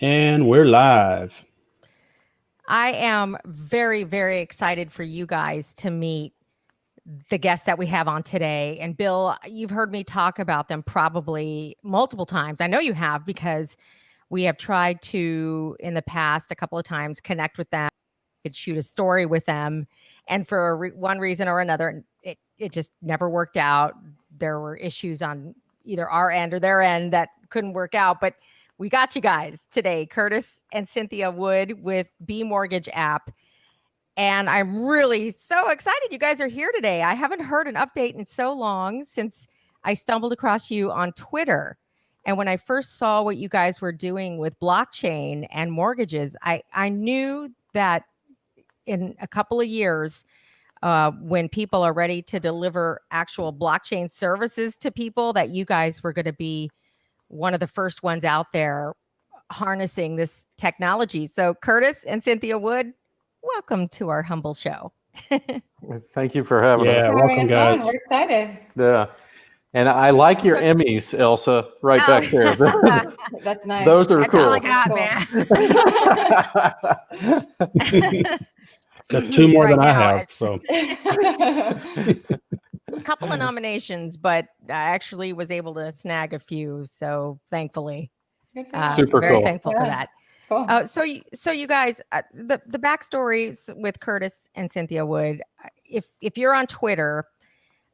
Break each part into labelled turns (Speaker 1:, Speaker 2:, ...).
Speaker 1: And we're live.
Speaker 2: I am very, very excited for you guys to meet the guests that we have on today. And Bill, you've heard me talk about them probably multiple times. I know you have, because we have tried to, in the past, a couple of times, connect with them, could shoot a story with them. And for one reason or another, it just never worked out. There were issues on either our end or their end that couldn't work out. But we got you guys today, Curtis and Cynthia Wood with BeeMortgageapp. And I'm really so excited you guys are here today. I haven't heard an update in so long since I stumbled across you on Twitter. And when I first saw what you guys were doing with blockchain and mortgages, I knew that in a couple of years, when people are ready to deliver actual blockchain services to people, that you guys were going to be one of the first ones out there harnessing this technology. So Curtis and Cynthia Wood, welcome to our humble show.
Speaker 3: Thank you for having us.
Speaker 1: Welcome, guys.
Speaker 4: We're excited.
Speaker 3: Yeah. And I like your Emmys, Elsa, right back there.
Speaker 4: That's nice.
Speaker 3: Those are
Speaker 2: That's
Speaker 3: cool.
Speaker 2: all I got, man.
Speaker 1: That's two more than I
Speaker 2: now,
Speaker 1: have. So
Speaker 2: a couple of nominations, but I actually was able to snag a few. So thankfully,
Speaker 3: Super
Speaker 2: very
Speaker 3: cool.
Speaker 2: thankful for that.
Speaker 4: Cool.
Speaker 2: So you guys, the backstories with Curtis and Cynthia Wood. If you're on Twitter,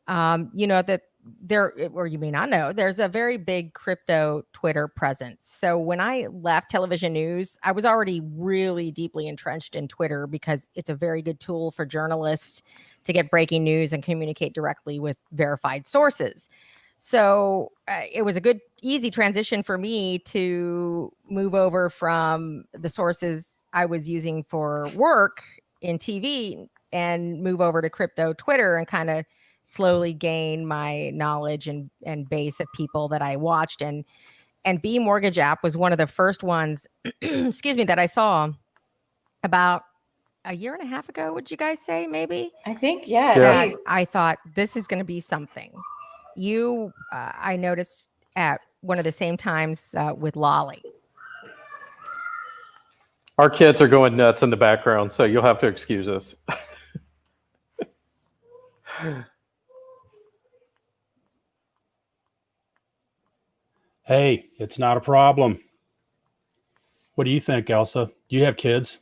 Speaker 2: you know that there, or you may not know, there's a very big crypto Twitter presence. So when I left television news, I was already really deeply entrenched in Twitter because it's a very good tool for journalists to get breaking news and communicate directly with verified sources. So it was a good, easy transition for me to move over from the sources I was using for work in TV and move over to crypto Twitter and kind of slowly gain my knowledge and base of people that I watched. And BeeMortgageapp was one of the first ones, excuse me, that I saw about a year and a half ago. Would you guys say maybe?
Speaker 4: I think, yeah.
Speaker 2: I thought this is going to be something. You, I noticed at one of the same times with Lolly.
Speaker 3: Our kids are going nuts in the background, so you'll have to excuse us.
Speaker 1: hey, it's not a problem. What do you think, Elsa? Do you have kids?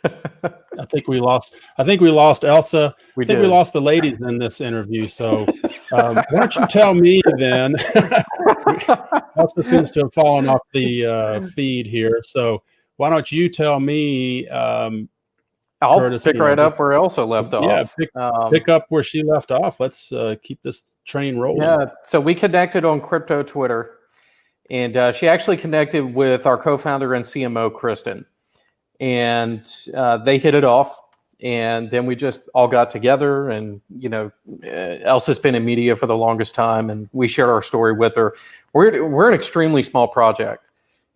Speaker 1: I think we lost Elsa.
Speaker 3: We
Speaker 1: lost the ladies in this interview. So why don't you tell me then? Elsa seems to have fallen off the feed here. So why don't you tell me?
Speaker 3: I'll
Speaker 1: Curtis,
Speaker 3: pick right up where Elsa left off.
Speaker 1: Yeah, pick up where she left off. Let's keep this train rolling.
Speaker 3: Yeah, so we connected on crypto Twitter, and she actually connected with our co-founder and CMO, Kristen. And they hit it off, and then we just all got together. And Elsa's been in media for the longest time, and we shared our story with her. We're an extremely small project.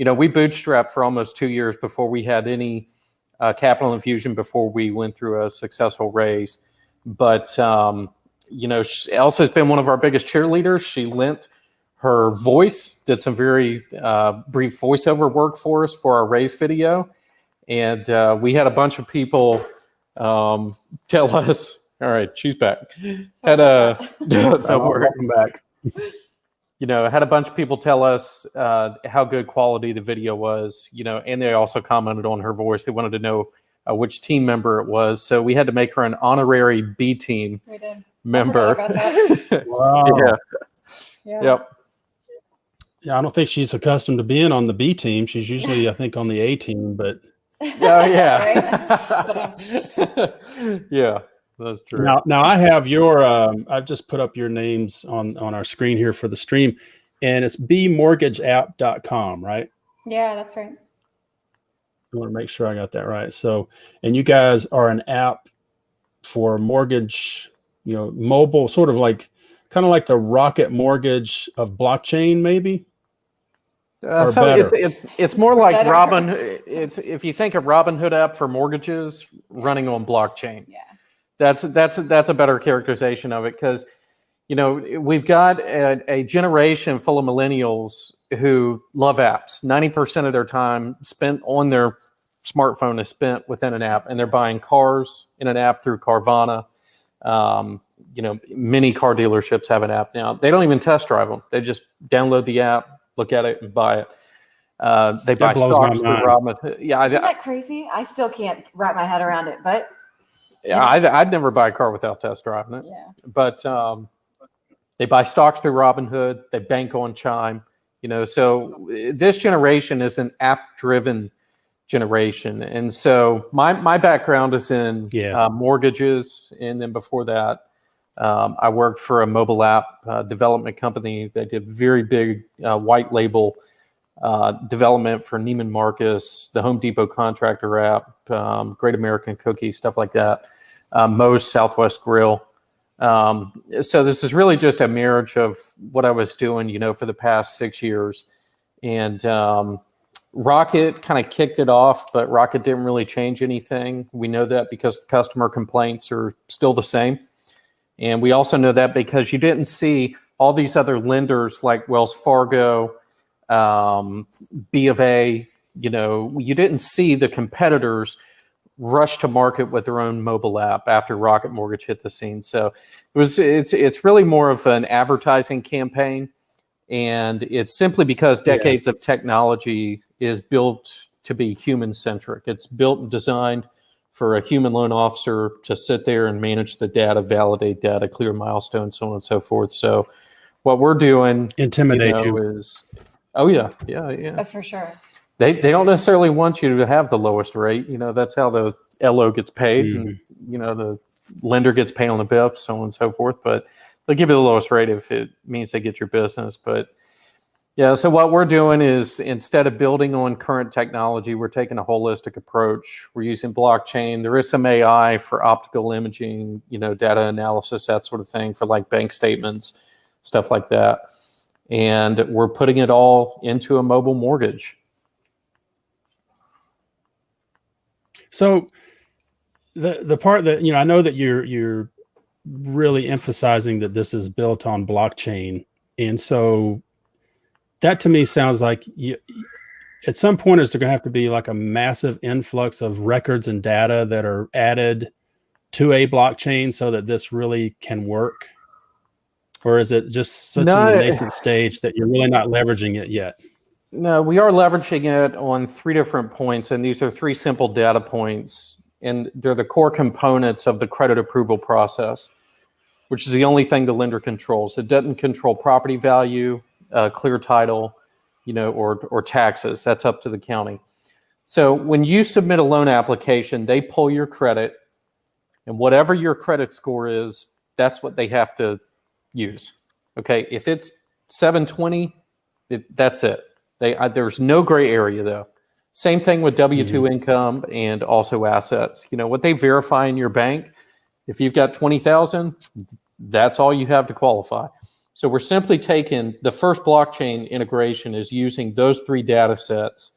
Speaker 3: We bootstrapped for almost 2 years before we had any capital infusion, before we went through a successful raise. But Elsa's been one of our biggest cheerleaders. She lent her voice, did some very brief voiceover work for us for our raise video. And we had a bunch of people tell us, all right, she's back.
Speaker 1: Welcome back.
Speaker 3: Had a bunch of people tell us how good quality the video was, and they also commented on her voice. They wanted to know which team member it was. So we had to make her an honorary B team member.
Speaker 1: Wow.
Speaker 4: Yeah.
Speaker 3: Yep.
Speaker 1: Yeah, I don't think she's accustomed to being on the B team. She's usually, I think, on the A team, but.
Speaker 3: Oh yeah. Yeah, that's true.
Speaker 1: Now I have your I've just put up your names on our screen here for the stream, and it's beemortgageapp.com, right?
Speaker 4: Yeah, that's right.
Speaker 1: I want to make sure I got that right. So, and you guys are an app for mortgage, mobile, sort of like kind of like the Rocket Mortgage of blockchain, maybe.
Speaker 3: So it's more like Robin. It's if you think of Robinhood app for mortgages running on blockchain.
Speaker 4: Yeah,
Speaker 3: that's a better characterization of it, because we've got a generation full of millennials who love apps. 90% of their time spent on their smartphone is spent within an app, and they're buying cars in an app through Carvana. Many car dealerships have an app now. They don't even test drive them. They just download the app, look at it, and buy it. They buy stocks through Robinhood. Yeah,
Speaker 4: Isn't that crazy? I still can't wrap my head around it, but
Speaker 3: I'd never buy a car without test driving it.
Speaker 4: yeah.
Speaker 3: But they buy stocks through Robinhood. They bank on Chime. So this generation is an app-driven generation, and so my background is in mortgages, and then before that, I worked for a mobile app development company that did very big white label development for Neiman Marcus, the Home Depot contractor app, Great American Cookie, stuff like that, Moe's Southwest Grill. So this is really just a marriage of what I was doing, for the past 6 years. And Rocket kind of kicked it off, but Rocket didn't really change anything. We know that because the customer complaints are still the same. And we also know that because you didn't see all these other lenders like Wells Fargo, B of A, you didn't see the competitors rush to market with their own mobile app after Rocket Mortgage hit the scene. So it's really more of an advertising campaign, and it's simply because decades of technology is built to be human centric. It's built and designed for a human loan officer to sit there and manage the data, validate data, clear milestones, so on and so forth. So what we're doing
Speaker 1: intimidate you
Speaker 3: is, yeah,
Speaker 4: For sure.
Speaker 3: They don't necessarily want you to have the lowest rate. That's how the LO gets paid, and the lender gets paid on the BIP, so on and so forth. But they'll give you the lowest rate if it means they get your business. But yeah, so what we're doing is, instead of building on current technology, we're taking a holistic approach. We're using blockchain. There is some AI for optical imaging, data analysis, that sort of thing, for like bank statements, stuff like that. And we're putting it all into a mobile mortgage.
Speaker 1: So the part that, I know that you're really emphasizing that this is built on blockchain. And so that to me sounds like at some point is there going to have to be like a massive influx of records and data that are added to a blockchain so that this really can work? Or is it just such a nascent stage that you're really not leveraging it yet?
Speaker 3: No, we are leveraging it on 3 different points, and these are 3 simple data points, and they're the core components of the credit approval process, which is the only thing the lender controls. It doesn't control property value, clear title, or taxes. That's up to the county. So when you submit a loan application, they pull your credit, and whatever your credit score is, that's what they have to use. Okay, if it's 720, that's it. There's no gray area though. Same thing with W-2 income and also assets. What they verify in your bank, if you've got 20,000, that's all you have to qualify. So we're simply taking the first blockchain integration is using those 3 data sets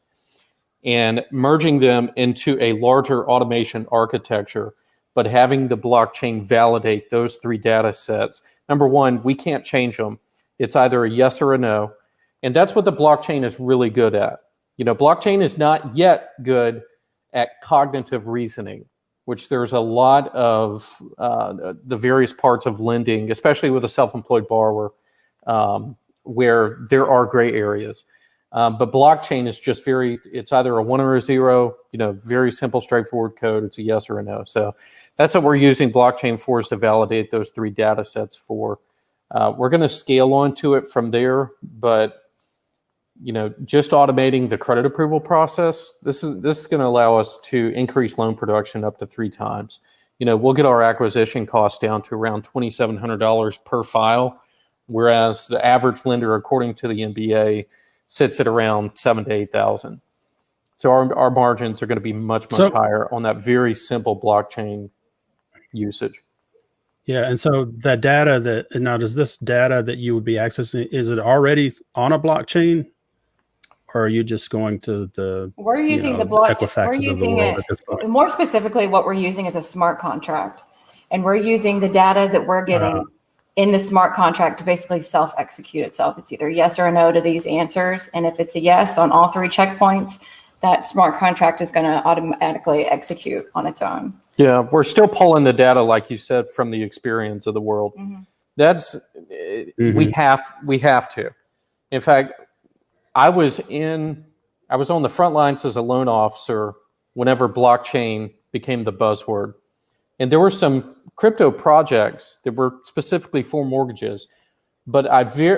Speaker 3: and merging them into a larger automation architecture, but having the blockchain validate those 3 data sets. Number one, we can't change them. It's either a yes or a no. And that's what the blockchain is really good at. Blockchain is not yet good at cognitive reasoning, which there's a lot of the various parts of lending, especially with a self-employed borrower, where there are gray areas. But blockchain is just it's either a 1 or a 0, very simple, straightforward code. It's a yes or a no. So that's what we're using blockchain for, is to validate those 3 data sets for. We're going to scale onto it from there, but just automating the credit approval process, this is going to allow us to increase loan production up to 3 times. We'll get our acquisition costs down to around $2,700 per file, whereas the average lender, according to the NBA, sits at around $7,000 to $8,000. So our margins are going to be much higher on that very simple blockchain usage.
Speaker 1: Yeah, and so that data does this data that you would be accessing, is it already on a blockchain? Or are you just going to the
Speaker 4: we're using the blockchain.
Speaker 1: Equifaxes of the world at this point?
Speaker 4: More specifically, what we're using is a smart contract, and we're using the data that we're getting in the smart contract to basically self-execute itself. It's either yes or a no to these answers. And if it's a yes on all 3 checkpoints, that smart contract is going to automatically execute on its own.
Speaker 3: Yeah, we're still pulling the data, like you said, from the experience of the world.
Speaker 4: Mm-hmm.
Speaker 3: That's we have to. In fact, I was on the front lines as a loan officer whenever blockchain became the buzzword, and there were some crypto projects that were specifically for mortgages, but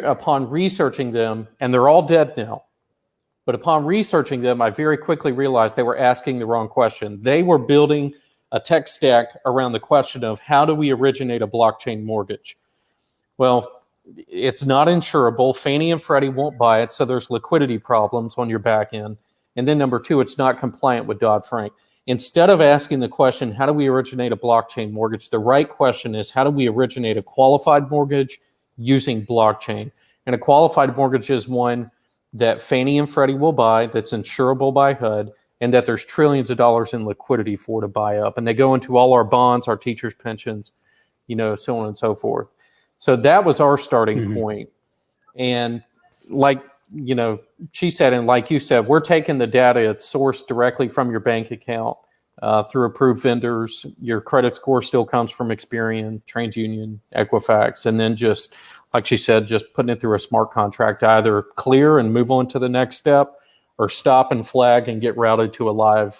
Speaker 3: upon researching them, and they're all dead now. But upon researching them, I very quickly realized they were asking the wrong question. They were building a tech stack around the question of how do we originate a blockchain mortgage? Well, it's not insurable. Fannie and Freddie won't buy it, so there's liquidity problems on your back end. And then number 2, it's not compliant with Dodd-Frank. Instead of asking the question, how do we originate a blockchain mortgage? The right question is, how do we originate a qualified mortgage using blockchain? And a qualified mortgage is one that Fannie and Freddie will buy, that's insurable by HUD, and that there's trillions of dollars in liquidity for to buy up. And they go into all our bonds, our teachers' pensions, so on and so forth. So that was our starting point. And like, she said, and like you said, we're taking the data, it's sourced directly from your bank account through approved vendors. Your credit score still comes from Experian, TransUnion, Equifax, and then just, like she said, just putting it through a smart contract to either clear and move on to the next step or stop and flag and get routed to a live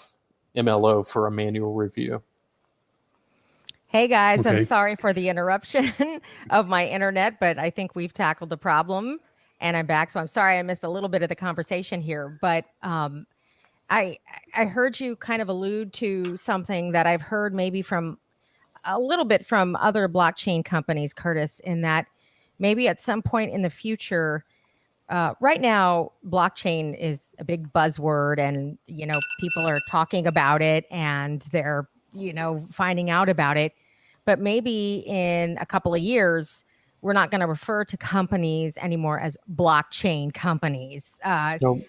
Speaker 3: MLO for a manual review.
Speaker 2: Hey guys,
Speaker 1: Okay.
Speaker 2: I'm sorry for the interruption of my internet, but I think we've tackled the problem and I'm back. So I'm sorry I missed a little bit of the conversation here, but I heard you kind of allude to something that I've heard maybe from a little bit from other blockchain companies, Curtis, in that maybe at some point in the future, right now, blockchain is a big buzzword and, people are talking about it and they're, finding out about it. But maybe in a couple of years, we're not going to refer to companies anymore as blockchain companies.
Speaker 3: Nope.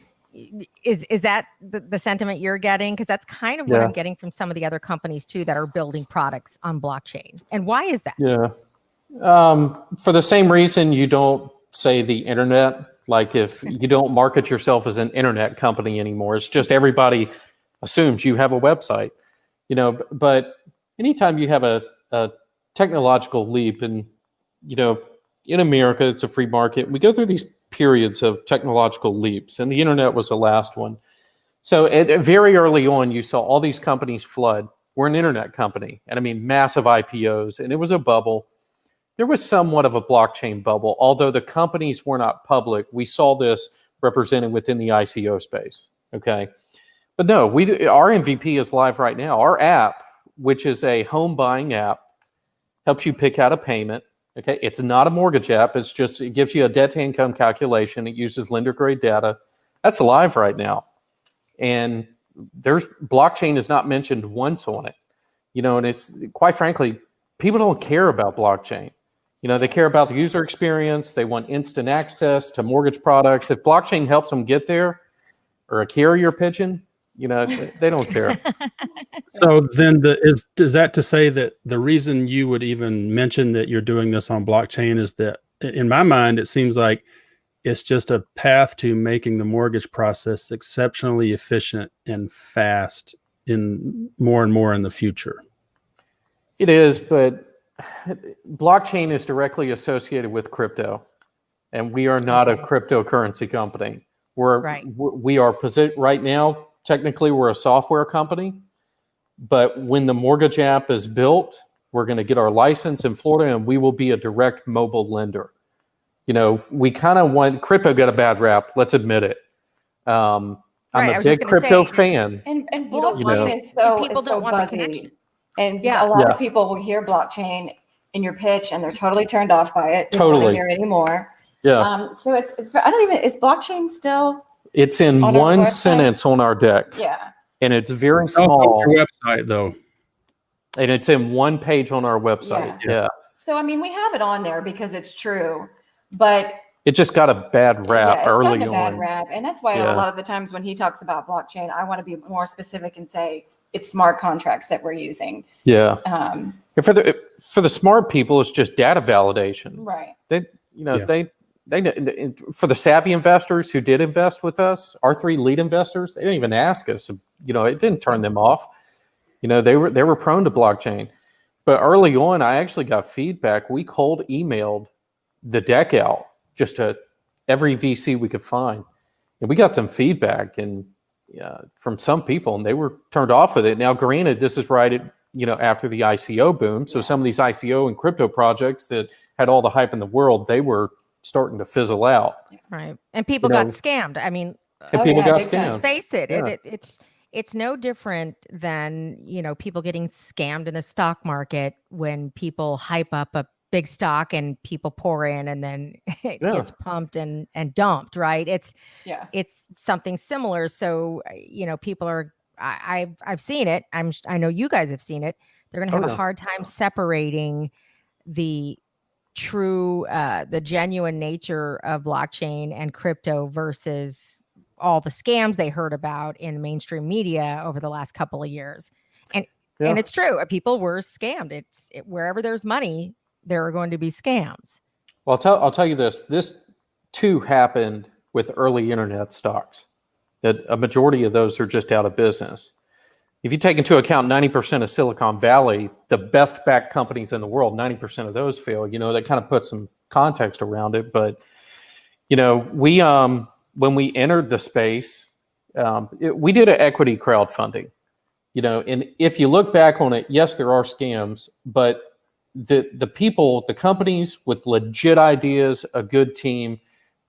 Speaker 2: Is that the sentiment you're getting? Because that's kind of what I'm getting from some of the other companies too that are building products on blockchain. And why is that?
Speaker 3: Yeah. For the same reason you don't say the internet, like if you don't market yourself as an internet company anymore, it's just everybody assumes you have a website, but anytime you have a technological leap and, in America, it's a free market. We go through these periods of technological leaps, and the internet was the last one. So very early on, you saw all these companies flood. We're an internet company, and I mean massive IPOs, and it was a bubble. There was somewhat of a blockchain bubble, although the companies were not public. We saw this represented within the ICO space, okay? But no, our MVP is live right now. Our app, which is a home buying app, helps you pick out a payment. Okay, it's not a mortgage app. It gives you a debt to income calculation. It uses lender grade data. That's live right now. And blockchain is not mentioned once on it. And it's quite frankly, people don't care about blockchain. They care about the user experience. They want instant access to mortgage products. If blockchain helps them get there, or a carrier pigeon, they don't care.
Speaker 1: So then is that to say that the reason you would even mention that you're doing this on blockchain is that, in my mind, it seems like it's just a path to making the mortgage process exceptionally efficient and fast in more and more in the future?
Speaker 3: It is, but blockchain is directly associated with crypto, and we are not a cryptocurrency company. We are right now. Technically, we're a software company, but when the mortgage app is built, we're going to get our license in Florida, and we will be a direct mobile lender. We kind of want crypto got a bad rap. Let's admit it. I'm a big crypto fan.
Speaker 4: And blockchain is so buzzy. And a lot of people will hear blockchain in your pitch, and they're totally turned off by it. They don't want to hear it anymore.
Speaker 3: Yeah.
Speaker 4: So it's is blockchain still?
Speaker 3: It's in one sentence on our deck.
Speaker 4: Yeah.
Speaker 3: And it's very small.
Speaker 1: On your website, though.
Speaker 3: And it's in one page on our website. Yeah.
Speaker 4: So, we have it on there because it's true, but
Speaker 3: it just got a bad rap early on.
Speaker 4: Bad rap. And that's why a lot of the times when he talks about blockchain, I want to be more specific and say, it's smart contracts that we're using.
Speaker 3: Yeah. And for the smart people, it's just data validation.
Speaker 4: Right.
Speaker 3: They, they for the savvy investors who did invest with us, our 3 lead investors, they didn't even ask us. It didn't turn them off. They were prone to blockchain. But early on, I actually got feedback. We cold emailed the deck out just to every VC we could find, and we got some feedback and from some people, and they were turned off with it. Now, granted, this is right at after the ICO boom, so some of these ICO and crypto projects that had all the hype in the world, they were starting to fizzle out.
Speaker 2: Right, and people got scammed. I mean,
Speaker 3: people got scammed.
Speaker 2: Face it,
Speaker 3: Yeah.
Speaker 2: It's no different than people getting scammed in the stock market when people hype up a big stock and people pour in and then it gets pumped and dumped, right? It's something similar. So people are I've seen it. I know you guys have seen it. They're gonna have a hard time separating the true the genuine nature of blockchain and crypto versus all the scams they heard about in mainstream media over the last couple of years. And it's true. People were scammed. Wherever there's money, there are going to be scams.
Speaker 3: Well, I'll tell you this. This too happened with early internet stocks, that a majority of those are just out of business. If you take into account 90% of Silicon Valley, the best backed companies in the world, 90% of those fail. That kind of puts some context around it. But, we when we entered the space, we did an equity crowdfunding, and if you look back on it, yes, there are scams, but the people, the companies with legit ideas, a good team,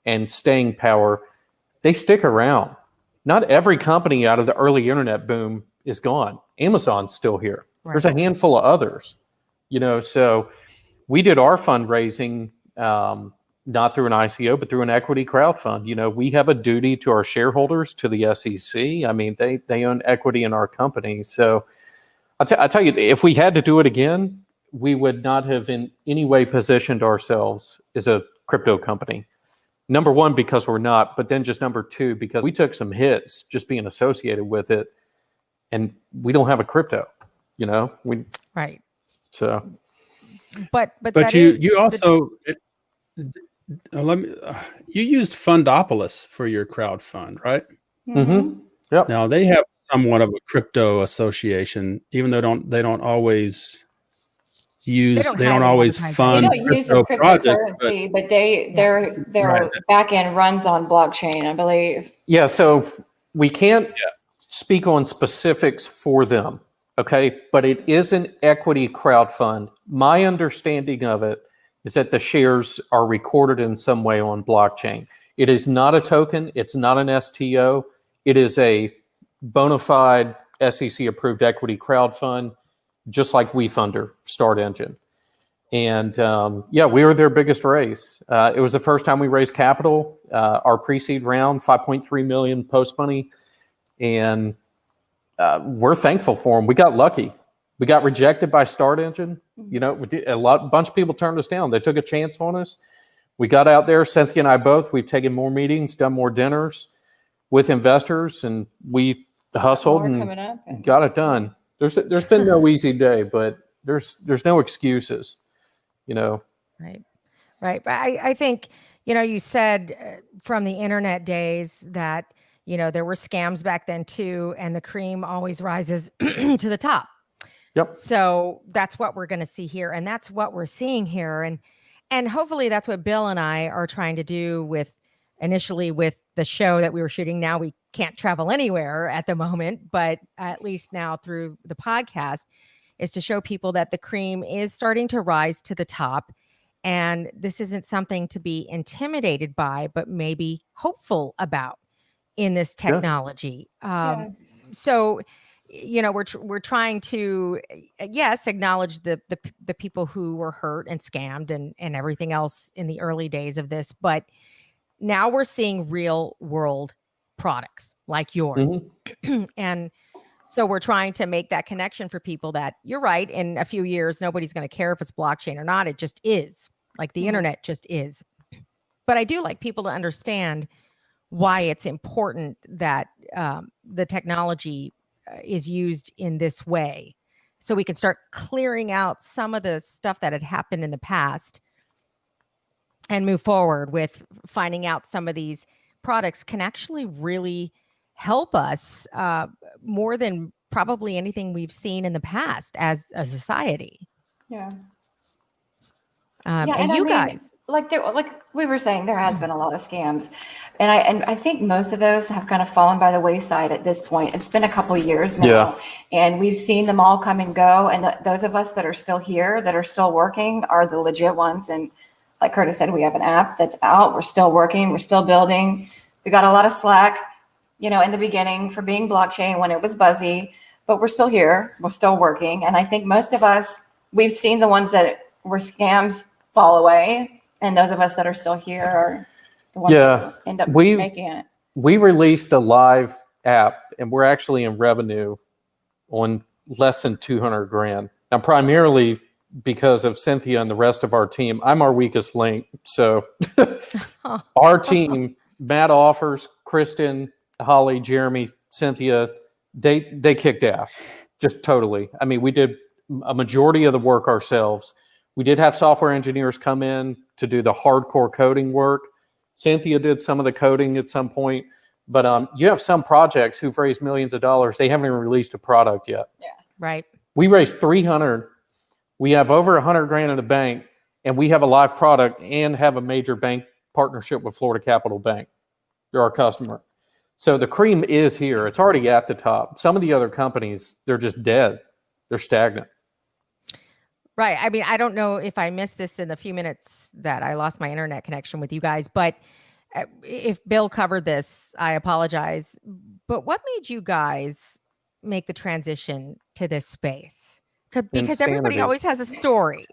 Speaker 3: and staying power, they stick around. Not every company out of the early internet boom is gone. Amazon's still here. Right. There's a handful of others, so we did our fundraising, not through an ICO, but through an equity crowdfund. We have a duty to our shareholders, to the SEC. I mean, they own equity in our company. So I'll tell you, if we had to do it again, we would not have in any way positioned ourselves as a crypto company. Number one, because we're not, but then just number two, because we took some hits just being associated with it, and we don't have a crypto,
Speaker 2: right.
Speaker 3: So,
Speaker 2: but
Speaker 1: you also you used Fundopolis for your crowdfund, right?
Speaker 3: Mm-hmm. Yep.
Speaker 1: Now they have somewhat of a crypto association, even though they don't always use
Speaker 2: they don't always
Speaker 1: fund
Speaker 4: they don't use a cryptocurrency, but their back end runs on blockchain, I believe.
Speaker 3: Yeah, so we can't speak on specifics for them, okay? But it is an equity crowdfund. My understanding of it is that the shares are recorded in some way on blockchain. It is not a token. It's not an STO. It is a bona fide SEC-approved equity crowdfund, just like WeFunder, Start Engine. And we were their biggest raise. It was the first time we raised capital. Our pre-seed round, $5.3 million post-money. And we're thankful for them. We got lucky. We got rejected by Start Engine. A bunch of people turned us down. They took a chance on us. We got out there, Cynthia and I both. We've taken more meetings, done more dinners with investors, and we hustled and got it done. There's been no easy day, but there's no excuses,
Speaker 2: Right. But I think you said from the internet days that there were scams back then too, and the cream always rises to the top.
Speaker 3: Yep.
Speaker 2: So that's what we're going to see here, and that's what we're seeing here, and hopefully that's what Bill and I are trying to do initially with the show that we were shooting. Now we can't travel anywhere at the moment, but at least now through the podcast is to show people that the cream is starting to rise to the top, and this isn't something to be intimidated by, but maybe hopeful about in this technology. So we're trying to acknowledge the people who were hurt and scammed and everything else in the early days of this, but now we're seeing real world products like yours. Mm-hmm. And so we're trying to make that connection for people that you're right, in a few years nobody's going to care if it's blockchain or not. It just is, like the internet just is. But I do like people to understand why it's important that the technology is used in this way, so we can start clearing out some of the stuff that had happened in the past and move forward with finding out some of these products can actually really help us more than probably anything we've seen in the past as a society.
Speaker 4: Yeah.
Speaker 2: And
Speaker 4: I
Speaker 2: you
Speaker 4: mean,
Speaker 2: guys,
Speaker 4: like we were saying, there has been a lot of scams, and I think most of those have kind of fallen by the wayside at this point. It's been a couple years now, and we've seen them all come and go. And those of us that are still here, that are still working, are the legit ones. And like Curtis said, we have an app that's out. We're still working. We're still building. We got a lot of slack, in the beginning for being blockchain when it was buzzy, but we're still here. We're still working. And I think most of us, we've seen the ones that were scams fall away. And those of us that are still here are the ones that end up making it.
Speaker 3: We released a live app, and we're actually in revenue on less than 200 grand. Now, primarily because of Cynthia and the rest of our team. I'm our weakest link. So our team, Matt Offers, Kristen, Holly, Jeremy, Cynthia, they kicked ass, just totally. I mean, we did a majority of the work ourselves. We did have software engineers come in to do the hardcore coding work. Cynthia did some of the coding at some point, but you have some projects who've raised millions of dollars. They haven't even released a product yet.
Speaker 4: Yeah.
Speaker 2: Right.
Speaker 3: We raised 300. We have over 100 grand in the bank, and we have a live product and have a major bank partnership with Florida Capital Bank. They're our customer. So the cream is here. It's already at the top. Some of the other companies, they're just dead. They're stagnant.
Speaker 2: Right. I mean, I don't know if I missed this in the few minutes that I lost my internet connection with you guys, but if Bill covered this, I apologize. But what made you guys make the transition to this space? Because everybody always has a story,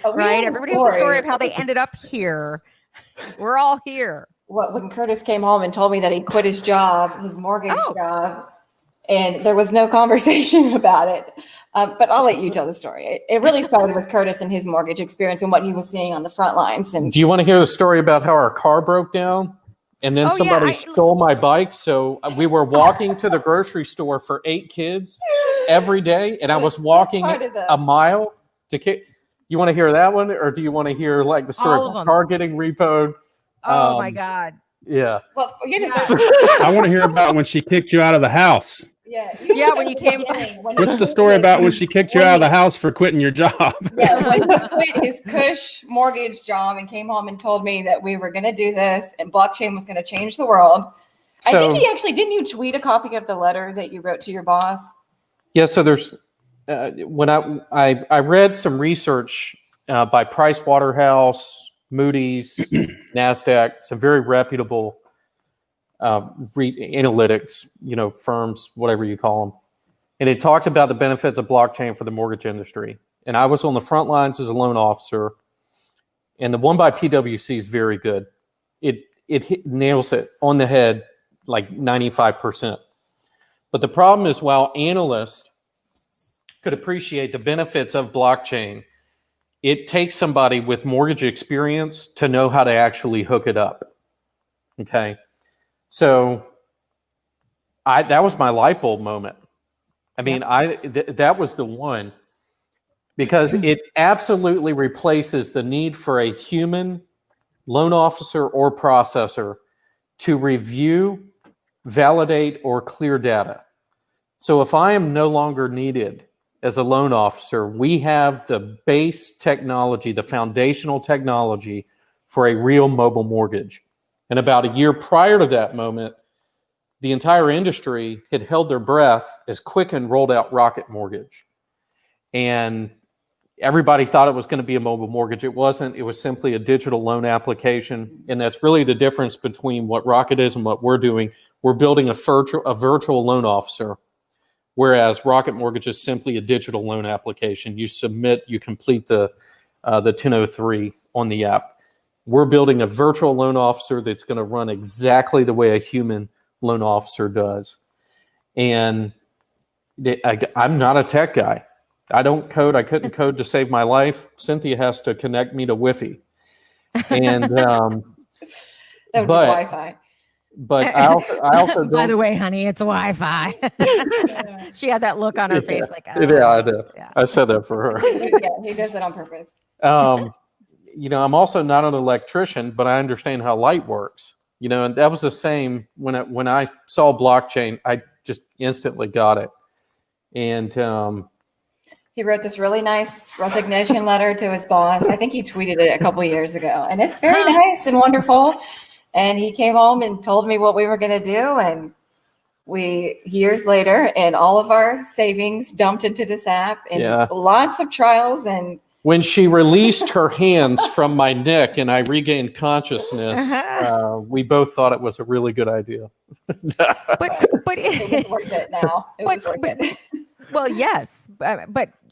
Speaker 2: right? Everybody has a story of how they ended up here. We're all here.
Speaker 4: When Curtis came home and told me that he quit his job, his mortgage job, and there was no conversation about it. But I'll let you tell the story. It really started with Curtis and his mortgage experience and what he was seeing on the front lines. And
Speaker 3: do you want to hear the story about how our car broke down? And then somebody stole my bike. So we were walking to the grocery store for 8 kids every day. And I was walking a mile to you want to hear that one? Or do you want to hear like the story of the car getting repoed?
Speaker 2: Oh my God.
Speaker 3: Yeah.
Speaker 4: Well,
Speaker 1: I want to hear about when she kicked you out of the house.
Speaker 4: Yeah,
Speaker 2: when you came.
Speaker 1: What's the story about when she kicked you out of the house for quitting your job?
Speaker 4: Yeah, when he quit his cush mortgage job and came home and told me that we were going to do this and blockchain was going to change the world. I think he actually, didn't you tweet a copy of the letter that you wrote to your boss?
Speaker 3: Yeah, so there's, when I read some research by Price Waterhouse, Moody's, NASDAQ, some very reputable analytics, firms, whatever you call them. And it talked about the benefits of blockchain for the mortgage industry. And I was on the front lines as a loan officer. And the one by PwC is very good. It nails it on the head, like 95%. But the problem is, while analysts could appreciate the benefits of blockchain, it takes somebody with mortgage experience to know how to actually hook it up. Okay. So that was my light bulb moment. I mean, that was the one, because it absolutely replaces the need for a human loan officer or processor to review, validate, or clear data. So if I am no longer needed as a loan officer, we have the base technology, the foundational technology for a real mobile mortgage. And about a year prior to that moment, the entire industry had held their breath as Quicken rolled out Rocket Mortgage. And everybody thought it was going to be a mobile mortgage. It wasn't. It was simply a digital loan application. And that's really the difference between what Rocket is and what we're doing. We're building a virtual loan officer, whereas Rocket Mortgage is simply a digital loan application. You submit, you complete the 1003 on the app. We're building a virtual loan officer that's going to run exactly the way a human loan officer does. And I'm not a tech guy. I don't code. I couldn't code to save my life. Cynthia has to connect me to Wi-Fi. And
Speaker 4: that would be Wi-Fi.
Speaker 3: But I also
Speaker 2: By the
Speaker 3: don't.
Speaker 2: way, honey, it's Wi-Fi. She had that look on her face like, oh,
Speaker 3: Yeah, I know.
Speaker 2: yeah.
Speaker 3: I said that for her.
Speaker 4: Yeah, he does it on purpose.
Speaker 3: I'm also not an electrician, but I understand how light works. And that was the same when I saw blockchain. I just instantly got it. And
Speaker 4: he wrote this really nice resignation letter to his boss. I think he tweeted it a couple years ago, and it's very nice and wonderful. And he came home and told me what we were going to do, and we years later, and all of our savings dumped into this app, and lots of trials. And
Speaker 3: when she released her hands from my neck and I regained consciousness, we both thought it was a really good idea.
Speaker 4: but it was worth it now. It was worth it.
Speaker 2: Well, yes, but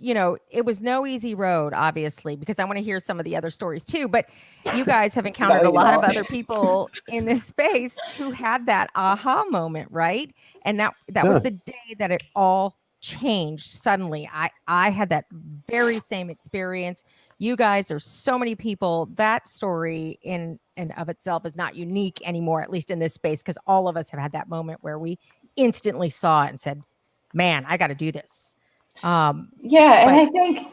Speaker 2: it was no easy road, obviously, because I want to hear some of the other stories too. But you guys have encountered a lot of other people in this space who had that aha moment, right? And that was the day that it all changed suddenly. I had that very same experience. You guys, there's so many people. That story in and of itself is not unique anymore, at least in this space, because all of us have had that moment where we instantly saw it and said, man, I got to do this.
Speaker 4: And I think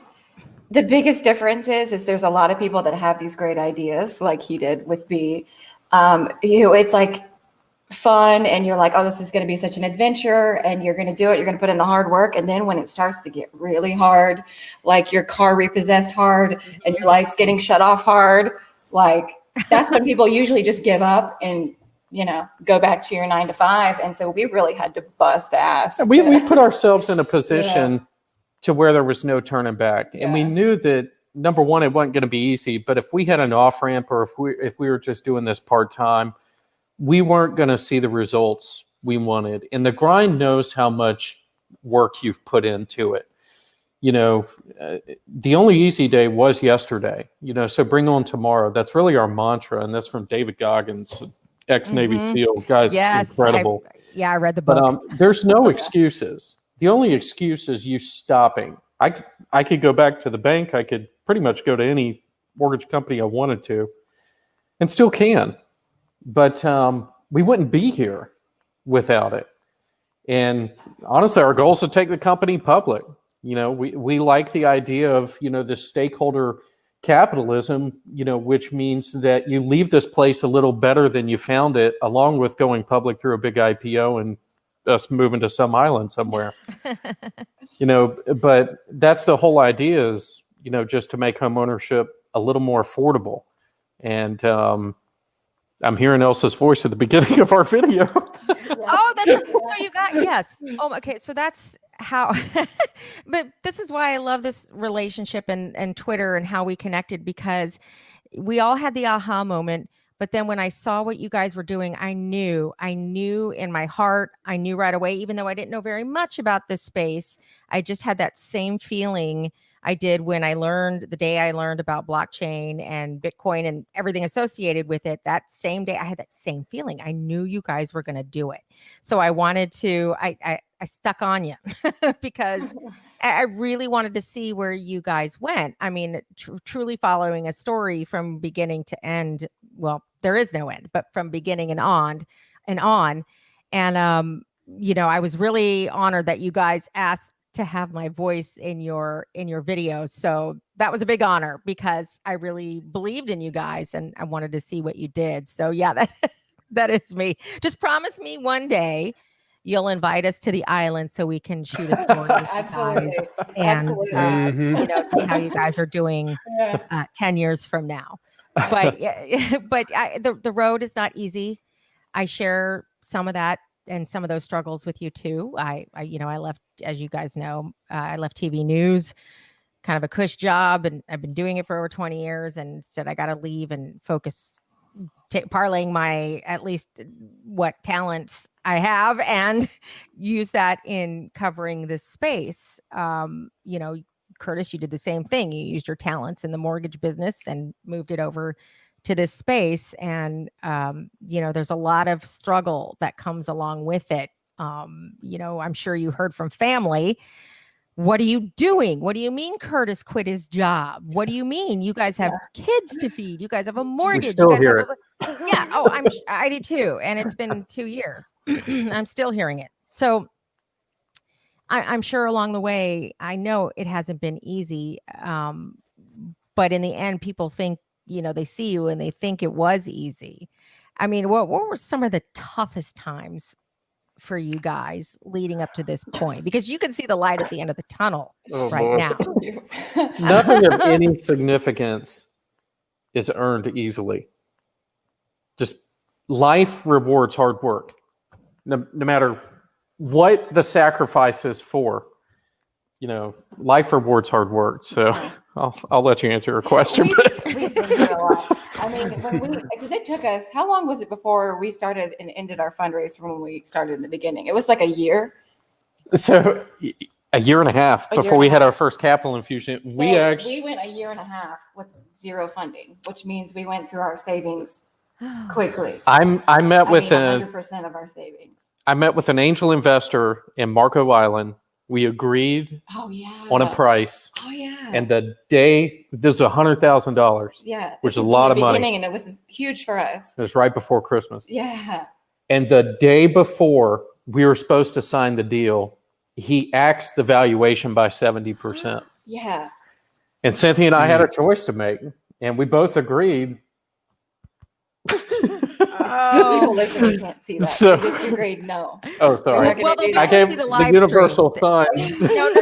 Speaker 4: the biggest difference is there's a lot of people that have these great ideas like he did with Bee. It's like fun and you're like, oh, this is going to be such an adventure and you're going to do it. You're going to put in the hard work. And then when it starts to get really hard, like your car repossessed hard and your lights getting shut off hard, like that's when people usually just give up and go back to your 9-to-5. And so we really had to bust ass.
Speaker 3: We put ourselves in a position to where there was no turning back. And we knew that, number one, it wasn't going to be easy, but if we had an off ramp or if we were just doing this part-time, we weren't going to see the results we wanted. And the grind knows how much work you've put into it. The only easy day was yesterday, so bring on tomorrow. That's really our mantra. And that's from David Goggins, ex-Navy SEAL. Guys, incredible.
Speaker 2: I read the book.
Speaker 3: But there's no excuses. The only excuse is you stopping. I could go back to the bank. I could pretty much go to any mortgage company I wanted to and still can. But we wouldn't be here without it. And honestly, our goal is to take the company public. We like the idea of, the stakeholder capitalism, which means that you leave this place a little better than you found it, along with going public through a big IPO and us moving to some island somewhere. But that's the whole idea is, just to make home ownership a little more affordable. And I'm hearing Elsa's voice at the beginning of our video.
Speaker 2: Oh, that's so you got, yes. Oh, okay. So that's how, but this is why I love this relationship and Twitter and how we connected, because we all had the aha moment. But then when I saw what you guys were doing, I knew in my heart, I knew right away, even though I didn't know very much about this space, I just had that same feeling I did when the day I learned about blockchain and Bitcoin and everything associated with it. That same day, I had that same feeling. I knew you guys were going to do it. So I wanted to, I stuck on you because I really wanted to see where you guys went. I mean, truly following a story from beginning to end. Well, there is no end, but from beginning and on. And I was really honored that you guys asked to have my voice in your videos. So that was a big honor because I really believed in you guys and I wanted to see what you did. So yeah, that is me. Just promise me one day you'll invite us to the island so we can shoot a story.
Speaker 4: Absolutely.
Speaker 2: And see how you guys are doing 10 years from now. But the road is not easy. I share some of that and some of those struggles with you too. I left, as you guys know, I left TV news, kind of a cush job, and I've been doing it for over 20 years and said I got to leave and focus, parlaying my, at least what talents I have, and use that in covering this space. Curtis, you did the same thing. You used your talents in the mortgage business and moved it over to this space. And, there's a lot of struggle that comes along with it. I'm sure you heard from family. What are you doing? What do you mean Curtis quit his job? What do you mean? You guys have kids to feed. You guys have a mortgage.
Speaker 3: We still hear it.
Speaker 2: Yeah. Oh, I do too. And it's been 2 years. I'm still hearing it. So I'm sure along the way, I know it hasn't been easy. But in the end, people think, they see you and they think it was easy. I mean, what were some of the toughest times for you guys leading up to this point? Because you can see the light at the end of the tunnel now.
Speaker 3: Nothing of any significance is earned easily. Just life rewards hard work. No matter what the sacrifice is for, life rewards hard work. So I'll let you answer your question.
Speaker 4: We've been through a lot. I mean, because it took us, how long was it before we started and ended our fundraiser from when we started in the beginning? It was like a year.
Speaker 3: So a year and a half before we had our first capital infusion.
Speaker 4: So
Speaker 3: we
Speaker 4: went a year and a half with zero funding, which means we went through our savings quickly.
Speaker 3: I met with
Speaker 4: 100% of our savings.
Speaker 3: I met with an angel investor in Marco Island. We agreed on a price.
Speaker 4: Oh yeah.
Speaker 3: And the day, this is $100,000.
Speaker 4: Yeah.
Speaker 3: Which is a lot of money.
Speaker 4: And it was huge for us.
Speaker 3: It was right before Christmas.
Speaker 4: Yeah.
Speaker 3: And the day before we were supposed to sign the deal, he axed the valuation by 70%.
Speaker 4: Yeah.
Speaker 3: And Cynthia and I had a choice to make. And we both agreed.
Speaker 4: People listening can't see that.
Speaker 3: So-
Speaker 4: We just agreed no.
Speaker 3: Oh, sorry.
Speaker 4: We're not gonna do
Speaker 3: I
Speaker 4: that.
Speaker 3: gave
Speaker 2: see the
Speaker 3: the
Speaker 2: live
Speaker 3: universal
Speaker 2: stream.
Speaker 3: sign.
Speaker 2: No.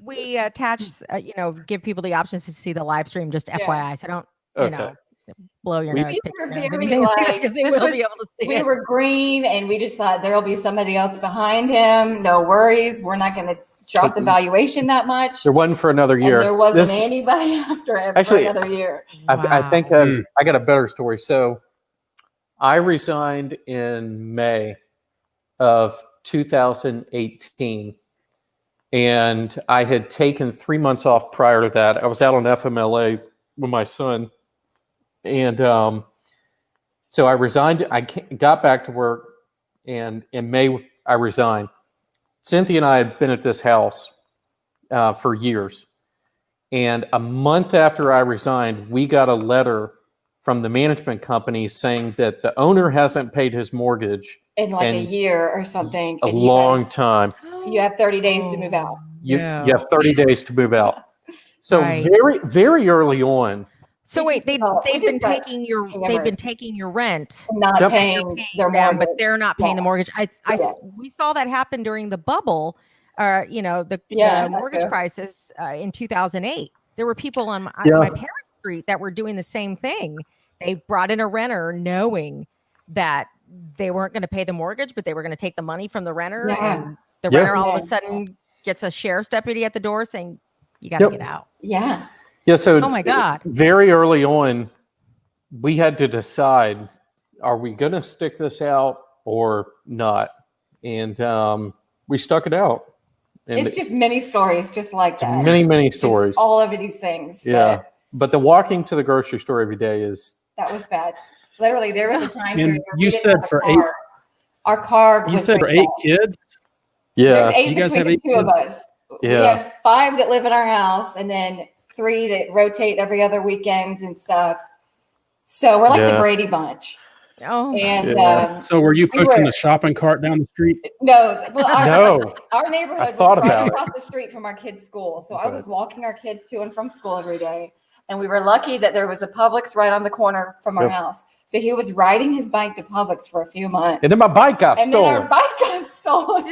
Speaker 2: We attach, give people the options to see the live stream, just FYI. So don't,
Speaker 3: Okay.
Speaker 2: blow your
Speaker 3: We-
Speaker 2: nose.
Speaker 4: We
Speaker 2: pick
Speaker 4: were
Speaker 2: your nose,
Speaker 4: very
Speaker 2: anything like that,
Speaker 4: like,
Speaker 2: 'cause they
Speaker 4: this
Speaker 2: will
Speaker 4: was-
Speaker 2: be able to see
Speaker 4: we
Speaker 2: it.
Speaker 4: were green and we just thought there'll be somebody else behind him. No worries. We're not going to drop the valuation that much.
Speaker 3: There wasn't for another
Speaker 4: And
Speaker 3: year.
Speaker 4: there wasn't
Speaker 3: This-
Speaker 4: anybody after it
Speaker 3: Actually,
Speaker 4: for another year.
Speaker 3: I think I got a better story. So I resigned in May of 2018. And I had taken 3 months off prior to that. I was out on FMLA with my son. And so I resigned. I got back to work. And in May, I resigned. Cynthia and I had been at this house for years. And a month after I resigned, we got a letter from the management company saying that the owner hasn't paid his mortgage
Speaker 4: In like a
Speaker 3: and
Speaker 4: year or something.
Speaker 3: a
Speaker 4: and
Speaker 3: long time.
Speaker 4: You have 30 days to move out.
Speaker 3: You have 30 days to move out. So
Speaker 2: Right.
Speaker 3: very, very early on.
Speaker 2: So
Speaker 4: We
Speaker 2: wait,
Speaker 4: just got- we
Speaker 2: they've
Speaker 4: just
Speaker 2: been
Speaker 4: got
Speaker 2: taking your rent.
Speaker 4: Not
Speaker 3: Yep.
Speaker 4: paying their
Speaker 2: Them,
Speaker 4: mortgage.
Speaker 2: but they're not paying the
Speaker 4: Yeah.
Speaker 2: mortgage.
Speaker 4: Yeah.
Speaker 2: We saw that happen during the bubble, the
Speaker 4: Yeah,
Speaker 2: mortgage
Speaker 4: that's true.
Speaker 2: crisis in 2008. There were people on my parents' street that were doing the same thing. They brought in a renter knowing that they weren't going to pay the mortgage, but they were going to take the money from the renter.
Speaker 4: Yeah.
Speaker 2: And the
Speaker 3: Yeah.
Speaker 2: renter all of a
Speaker 4: Yeah.
Speaker 2: sudden gets a sheriff's deputy at the door saying, you got to
Speaker 3: Yep.
Speaker 2: get out.
Speaker 4: Yeah.
Speaker 3: Yeah. So
Speaker 2: Oh my God.
Speaker 3: very early on, we had to decide, are we going to stick this out or not? And we stuck it out. And
Speaker 4: It's just many stories just like that.
Speaker 3: many, many
Speaker 4: Just
Speaker 3: stories.
Speaker 4: all over these things.
Speaker 3: Yeah. But the walking to the grocery store every day is,
Speaker 4: That was bad. Literally, there was a time
Speaker 1: And
Speaker 4: period where we
Speaker 1: you
Speaker 4: didn't
Speaker 1: said
Speaker 4: have a
Speaker 1: for
Speaker 4: car. Our car
Speaker 1: You
Speaker 4: was
Speaker 1: said for
Speaker 4: breaking
Speaker 1: 8
Speaker 4: down.
Speaker 1: kids?
Speaker 3: yeah.
Speaker 4: There's 8
Speaker 1: You guys
Speaker 4: between
Speaker 1: have
Speaker 4: the
Speaker 1: 8
Speaker 4: two of us. We
Speaker 3: Yeah.
Speaker 4: have 5 that live in our house and then 3 that rotate every other weekends and stuff. So we're like the
Speaker 3: Yeah.
Speaker 4: Brady Bunch.
Speaker 2: Oh,
Speaker 4: And
Speaker 3: Yeah.
Speaker 1: So were you
Speaker 4: We
Speaker 1: pushing
Speaker 4: were-
Speaker 1: the shopping cart down the street?
Speaker 4: no, well,
Speaker 3: No.
Speaker 4: our neighborhood was
Speaker 3: thought
Speaker 4: right
Speaker 3: about it.
Speaker 4: across the street from our kids' school. So I
Speaker 3: Okay.
Speaker 4: was walking our kids to and from school every day. And we were lucky that there was a Publix right on the corner from our
Speaker 3: Yep.
Speaker 4: house. So he was riding his bike to Publix for a few months.
Speaker 3: And then my bike got
Speaker 4: And then our
Speaker 3: stolen.
Speaker 4: bike got stolen.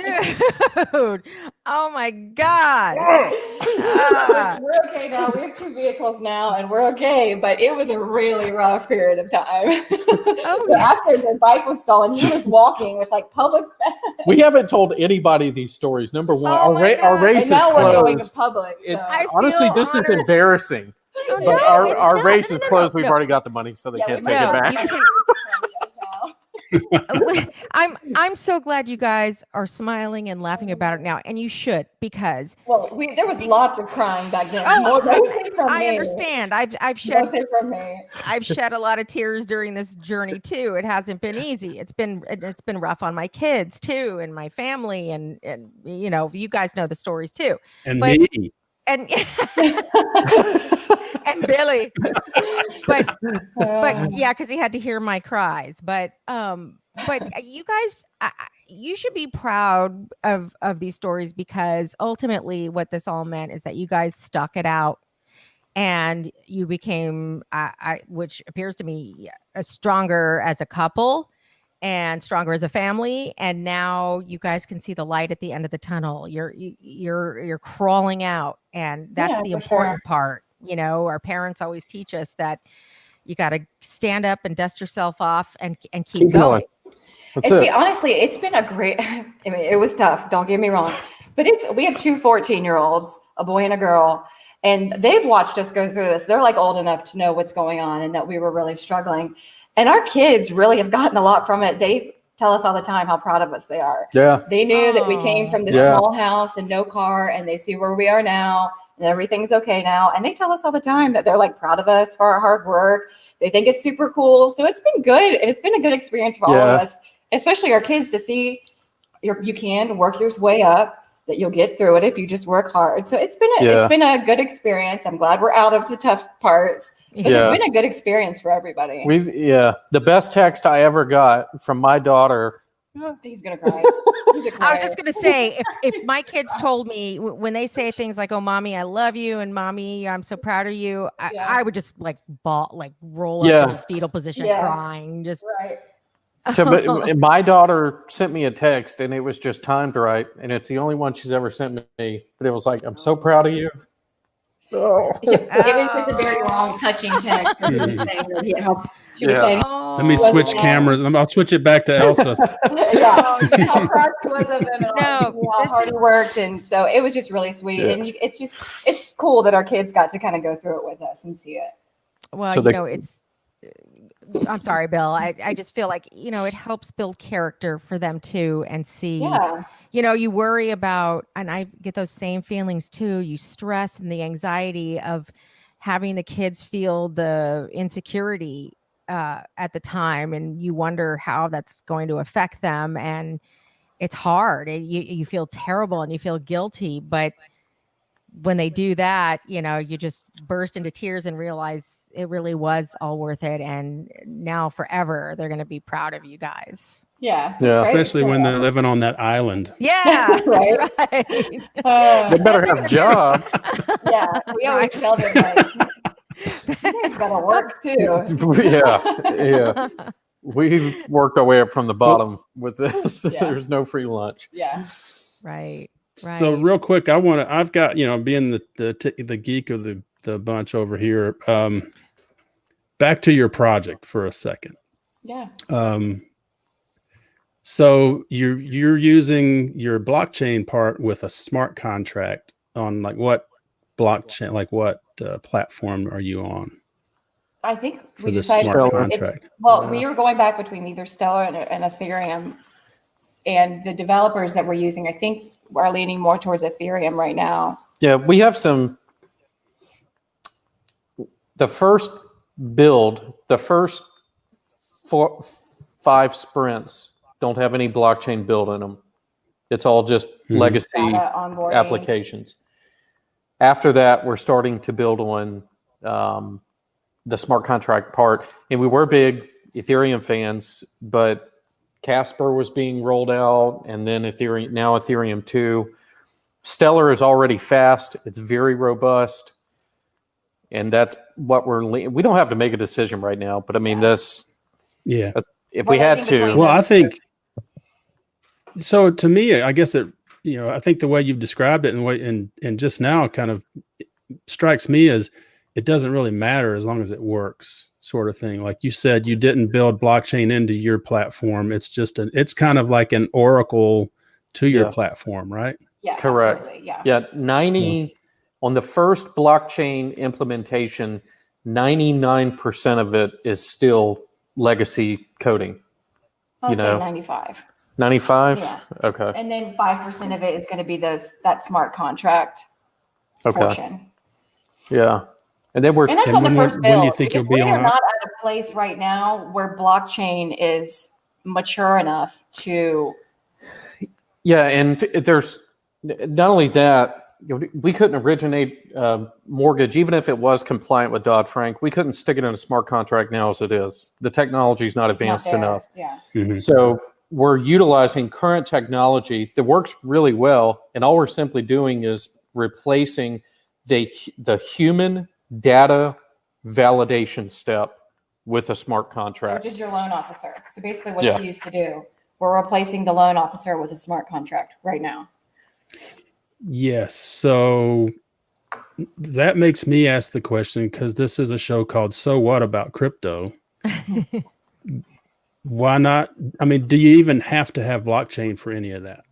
Speaker 2: dude. Oh my God.
Speaker 4: Which we're okay now. We have 2 vehicles now and we're okay, but it was a really rough period of time. So after the bike was stolen, he was walking with like Publix bags.
Speaker 3: We haven't told anybody these stories. Number one,
Speaker 2: Oh my
Speaker 3: our
Speaker 2: God.
Speaker 3: race
Speaker 4: And
Speaker 3: is
Speaker 4: now we're going to
Speaker 3: closed.
Speaker 4: Publix.
Speaker 3: It-
Speaker 4: So.
Speaker 2: I
Speaker 3: honestly,
Speaker 2: feel
Speaker 3: this is
Speaker 2: honored.
Speaker 3: embarrassing.
Speaker 2: Oh,
Speaker 3: But
Speaker 2: no,
Speaker 3: our
Speaker 2: it's
Speaker 3: race
Speaker 2: not.
Speaker 3: is closed. We've already got the money, so they
Speaker 4: Yeah,
Speaker 3: can't
Speaker 4: we
Speaker 3: take it
Speaker 2: No,
Speaker 3: back.
Speaker 2: you can- I'm so glad you guys are smiling and laughing about it now, and you should, because
Speaker 4: Well, there was lots of crying back then.
Speaker 2: Oh,
Speaker 4: Mostly from
Speaker 2: I
Speaker 4: me.
Speaker 2: understand. I've shed
Speaker 4: Mostly from me.
Speaker 2: I've shed a lot of tears during this journey too. It hasn't been easy. It's been rough on my kids too, and my family, and you guys know the stories too.
Speaker 1: And
Speaker 2: But-
Speaker 1: me.
Speaker 2: and and Billy, but yeah, because he had to hear my cries. But you guys, you should be proud of these stories, because ultimately what this all meant is that you guys stuck it out and you became, which appears to me, stronger as a couple and stronger as a family. And now you guys can see the light at the end of the tunnel. You're crawling out, and that's the important part. You know, our parents always teach us that you got to stand up and dust yourself off and keep going.
Speaker 4: And see, honestly, it's been a great, I mean, it was tough. Don't get me wrong, but we have two 14-year-olds, a boy and a girl, and they've watched us go through this. They're like old enough to know what's going on and that we were really struggling. And our kids really have gotten a lot from it. They tell us all the time how proud of us they are.
Speaker 3: Yeah.
Speaker 4: They knew that we came from this small house and no car, and they see where we are now and everything's okay now. And they tell us all the time that they're like proud of us for our hard work. They think it's super cool. So it's been good. And it's been a good experience for all of us, especially our kids, to see you can work your way up, that you'll get through it if you just work hard. So it's been a good experience. I'm glad we're out of the tough parts. But it's been a good experience for everybody.
Speaker 3: The best text I ever got from my daughter.
Speaker 4: He's gonna cry.
Speaker 2: I was just gonna say, if my kids told me, when they say things like, "Oh, mommy, I love you," and "Mommy, I'm so proud of you," I would just roll up in a fetal position, crying. Just
Speaker 3: So, but my daughter sent me a text, and it was just timed right, and it's the only one she's ever sent me. But it was like, "I'm so proud of you." Oh.
Speaker 4: It was just a very long, touching text. She was saying,
Speaker 1: let me switch cameras. I'll switch it back to Elsa.
Speaker 4: how proud she was of him and how hard he worked. And so it was just really sweet. And it's cool that our kids got to kind of go through it with us and see it.
Speaker 2: Well, I'm sorry, Bill. I just feel like, it helps build character for them too, and see, you worry about, and I get those same feelings too. You stress and the anxiety of having the kids feel the insecurity at the time, and you wonder how that's going to affect them. And it's hard. You feel terrible and you feel guilty, but when they do that, you just burst into tears and realize it really was all worth it. And now forever, they're going to be proud of you guys.
Speaker 4: Yeah.
Speaker 1: Especially when they're living on that island.
Speaker 2: Yeah.
Speaker 4: Right.
Speaker 2: That's right.
Speaker 3: They better have jobs.
Speaker 4: We always tell them, you guys gotta work too.
Speaker 3: Yeah. We worked our way up from the bottom with this. There's no free lunch.
Speaker 4: Yeah.
Speaker 2: Right.
Speaker 1: So real quick, I've got, being the geek of the bunch over here, back to your project for a second.
Speaker 4: Yeah.
Speaker 1: So you're using your blockchain part with a smart contract on what blockchain, what platform are you on?
Speaker 4: I think
Speaker 1: we decided smart contract.
Speaker 4: We were going back between either Stellar and Ethereum, and the developers that we're using, I think, are leaning more towards Ethereum right now.
Speaker 3: Yeah, we have the first build, the first 5 sprints don't have any blockchain build in them. It's all just legacy applications. After that, we're starting to build on the smart contract part. And we were big Ethereum fans, but Casper was being rolled out, and then Ethereum 2. Stellar is already fast. It's very robust. And that's what we don't have to make a decision right now, but I mean, that's if we had to.
Speaker 1: Well, I think so. To me, I guess I think the way you've described it and just now kind of strikes me as it doesn't really matter as long as it works, sort of thing. Like you said, you didn't build blockchain into your platform. It's just it's kind of like an oracle to your platform, right?
Speaker 4: Yeah,
Speaker 3: correct.
Speaker 4: Absolutely.
Speaker 3: Yeah, 90 on the first blockchain implementation, 99% of it is still legacy coding.
Speaker 4: I'll say 95.
Speaker 3: 95?
Speaker 4: Yeah.
Speaker 3: Okay.
Speaker 4: And then 5% of it is going to be that smart contract portion.
Speaker 3: Yeah. And then
Speaker 4: and that's on the first build.
Speaker 1: When do you think you'll be on?
Speaker 4: We're not at a place right now where blockchain is mature enough to.
Speaker 3: Yeah, and there's not only that, we couldn't originate mortgage, even if it was compliant with Dodd-Frank. We couldn't stick it in a smart contract now as it is. The technology is not advanced enough.
Speaker 4: Yeah.
Speaker 3: So we're utilizing current technology that works really well, and all we're simply doing is replacing the human data validation step with a smart contract.
Speaker 4: Which is your loan officer. So basically what you used to do, we're replacing the loan officer with a smart contract right now.
Speaker 1: Yes. So that makes me ask the question, because this is a show called So What About Crypto. Why not? I mean, do you even have to have blockchain for any of that?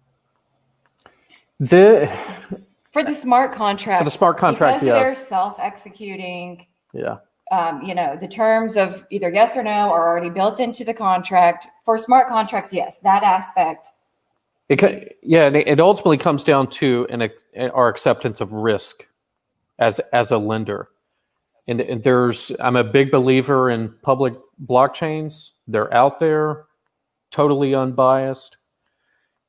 Speaker 4: For the smart contract.
Speaker 3: For the smart contract,
Speaker 4: because they're
Speaker 3: yes.
Speaker 4: self-executing.
Speaker 3: Yeah.
Speaker 4: The terms of either yes or no are already built into the contract. For smart contracts, yes, that aspect.
Speaker 3: It ultimately comes down to our acceptance of risk as a lender. And I'm a big believer in public blockchains. They're out there, totally unbiased.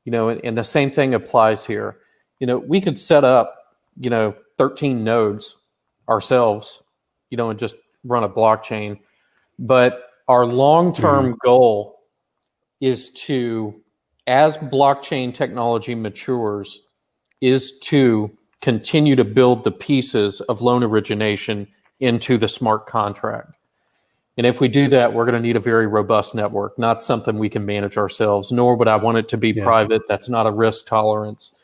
Speaker 3: And the same thing applies here. We could set up, 13 nodes ourselves, and just run a blockchain. But our long-term goal is to, as blockchain technology matures, is to continue to build the pieces of loan origination into the smart contract. And if we do that, we're going to need a very robust network, not something we can manage ourselves, nor would I want it to be private. That's not a risk tolerance,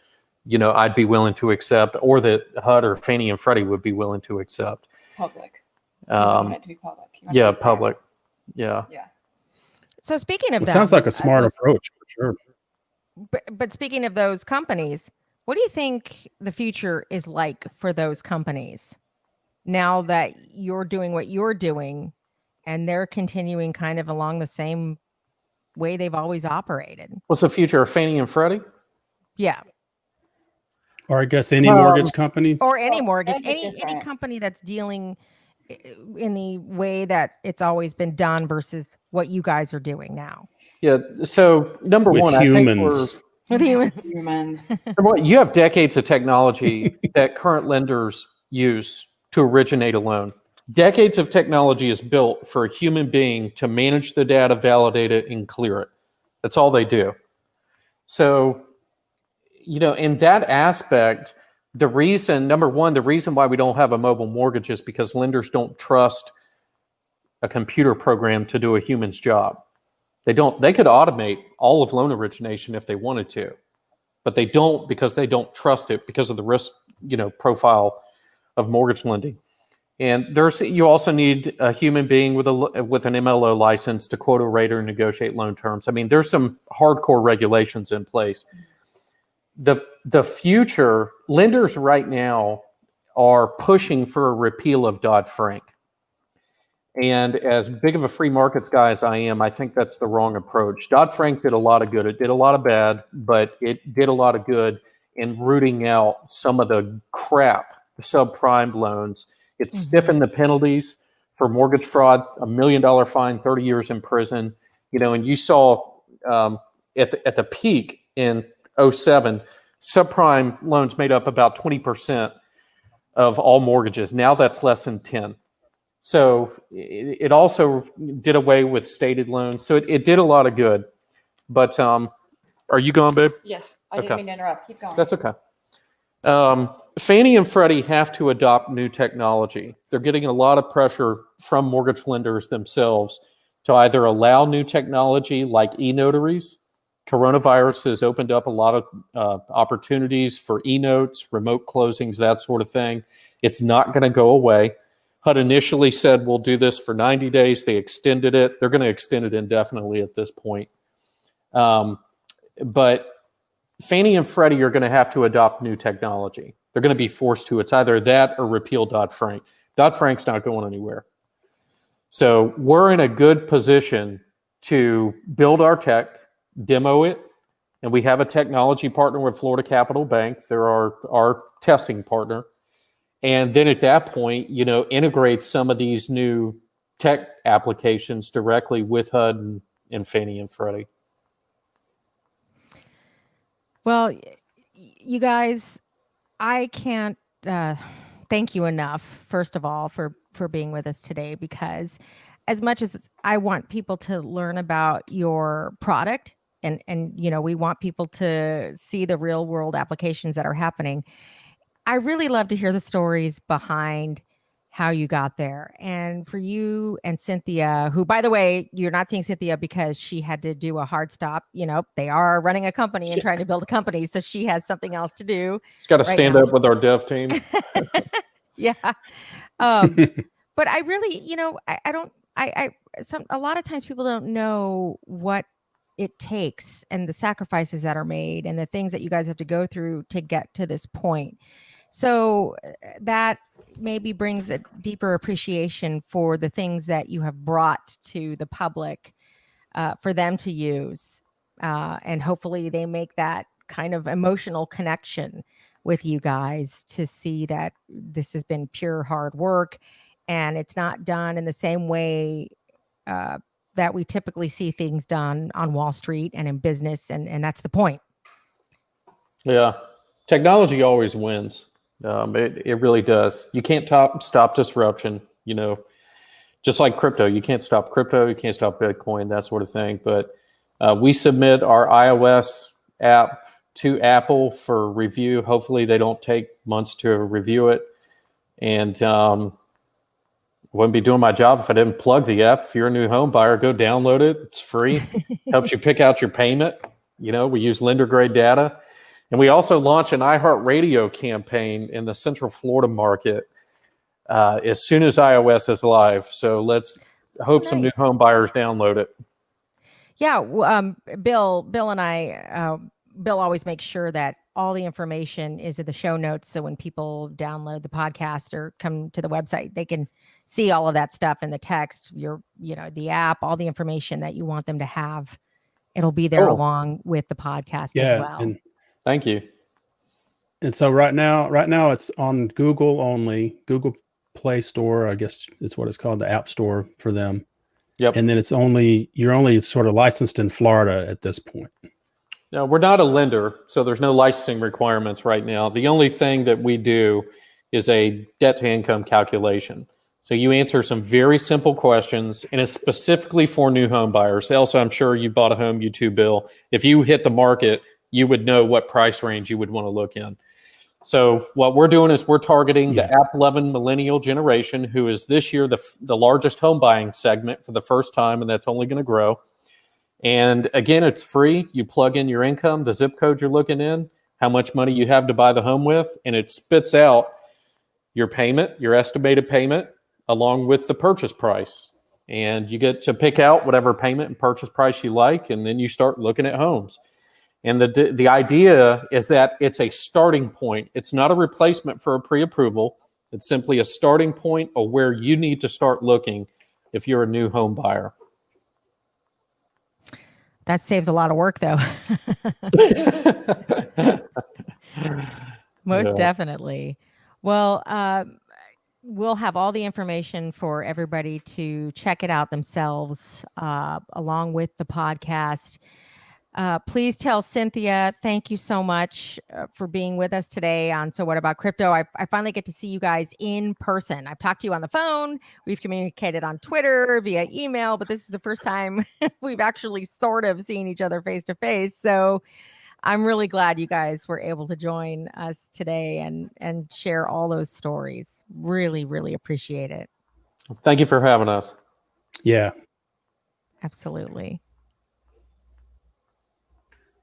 Speaker 3: I'd be willing to accept, or that HUD or Fannie and Freddie would be willing to accept.
Speaker 4: Public. You want it to be public.
Speaker 3: Public. Yeah.
Speaker 2: So speaking of that,
Speaker 1: sounds like a smart approach for sure.
Speaker 2: But speaking of those companies, what do you think the future is like for those companies now that you're doing what you're doing and they're continuing kind of along the same way they've always operated?
Speaker 3: What's the future of Fannie and Freddie?
Speaker 2: Yeah.
Speaker 1: Or I guess any mortgage company.
Speaker 2: Or any mortgage, any company that's dealing in the way that it's always been done versus what you guys are doing now.
Speaker 3: Yeah. So number one,
Speaker 1: humans.
Speaker 2: With humans.
Speaker 3: Number one, you have decades of technology that current lenders use to originate a loan. Decades of technology is built for a human being to manage the data, validate it, and clear it. That's all they do. So, in that aspect, number one, the reason why we don't have a mobile mortgage is because lenders don't trust a computer program to do a human's job. They could automate all of loan origination if they wanted to, but they don't, because they don't trust it because of the risk, profile of mortgage lending. And you also need a human being with an MLO license to quote a rate or negotiate loan terms. I mean, there's some hardcore regulations in place. The future, lenders right now are pushing for a repeal of Dodd-Frank. And as big of a free markets guy as I am, I think that's the wrong approach. Dodd-Frank did a lot of good. It did a lot of bad, but it did a lot of good in rooting out some of the crap, the subprime loans. It stiffened the penalties for mortgage fraud, $1 million fine, 30 years in prison. And you saw at the peak in 2007, subprime loans made up about 20% of all mortgages. Now that's less than 10. So it also did away with stated loans. So it did a lot of good. But are you going, babe?
Speaker 4: Yes, I didn't mean to interrupt. Keep going.
Speaker 3: That's okay. Fannie and Freddie have to adopt new technology. They're getting a lot of pressure from mortgage lenders themselves to either allow new technology like e-notaries. Coronavirus has opened up a lot of opportunities for e-notes, remote closings, that sort of thing. It's not going to go away. HUD initially said, we'll do this for 90 days. They extended it. They're going to extend it indefinitely at this point. But Fannie and Freddie are going to have to adopt new technology. They're going to be forced to. It's either that or repeal Dodd-Frank. Dodd-Frank's not going anywhere. So we're in a good position to build our tech, demo it, and we have a technology partner with Florida Capital Bank. They're our testing partner. And then at that point, integrate some of these new tech applications directly with HUD and Fannie and Freddie.
Speaker 2: Well, you guys, I can't thank you enough, first of all, for being with us today, because as much as I want people to learn about your product, and we want people to see the real world applications that are happening, I really love to hear the stories behind how you got there. And for you and Cynthia, who, by the way, you're not seeing Cynthia because she had to do a hard stop. They are running a company and trying to build a company, so she has something else to do.
Speaker 3: She's got to
Speaker 2: right
Speaker 3: stand
Speaker 2: now.
Speaker 3: up with our dev team.
Speaker 2: Yeah. But I really, a lot of times people don't know what it takes and the sacrifices that are made and the things that you guys have to go through to get to this point. So that maybe brings a deeper appreciation for the things that you have brought to the public for them to use. And hopefully they make that kind of emotional connection with you guys to see that this has been pure hard work and it's not done in the same way that we typically see things done on Wall Street and in business. And that's the point.
Speaker 3: Yeah. Technology always wins. It really does. You can't stop disruption, just like crypto. You can't stop crypto. You can't stop Bitcoin, that sort of thing. But we submit our iOS app to Apple for review. Hopefully they don't take months to review it. And wouldn't be doing my job if I didn't plug the app. If you're a new home buyer, go download it. It's free. Helps you pick out your payment. We use lender grade data. And we also launch an iHeartRadio campaign in the Central Florida market as soon as iOS is live. So let's hope some new home buyers download it.
Speaker 2: Yeah, Bill and I, Bill always makes sure that all the information is in the show notes. So when people download the podcast or come to the website, they can see all of that stuff in the text, the app, all the information that you want them to have. It'll be there along with the podcast as well.
Speaker 1: And
Speaker 3: thank you.
Speaker 1: And so right now it's on Google only, Google Play Store, I guess it's what it's called, the App Store for them.
Speaker 3: Yep.
Speaker 1: And then you're only sort of licensed in Florida at this point.
Speaker 3: No, we're not a lender, so there's no licensing requirements right now. The only thing that we do is a debt to income calculation. So you answer some very simple questions, and it's specifically for new home buyers. Elsa, I'm sure you bought a home, you too, Bill. If you hit the market, you would know what price range you would want to look in. So what we're doing is we're targeting the app-loving millennial generation, who is this year the largest home buying segment for the first time, and that's only going to grow. And again, it's free. You plug in your income, the zip code you're looking in, how much money you have to buy the home with, and it spits out your payment, your estimated payment, along with the purchase price. And you get to pick out whatever payment and purchase price you like, and then you start looking at homes. And the idea is that it's a starting point. It's not a replacement for a pre-approval. It's simply a starting point of where you need to start looking if you're a new home buyer.
Speaker 2: That saves a lot of work, though. Most definitely. Well, we'll have all the information for everybody to check it out themselves, along with the podcast. Please tell Cynthia, thank you so much for being with us today on So What About Crypto. I finally get to see you guys in person. I've talked to you on the phone. We've communicated on Twitter, via email, but this is the first time we've actually sort of seen each other face to face. So I'm really glad you guys were able to join us today and share all those stories. Really, really appreciate it.
Speaker 3: Thank you for having us.
Speaker 1: Yeah.
Speaker 2: Absolutely.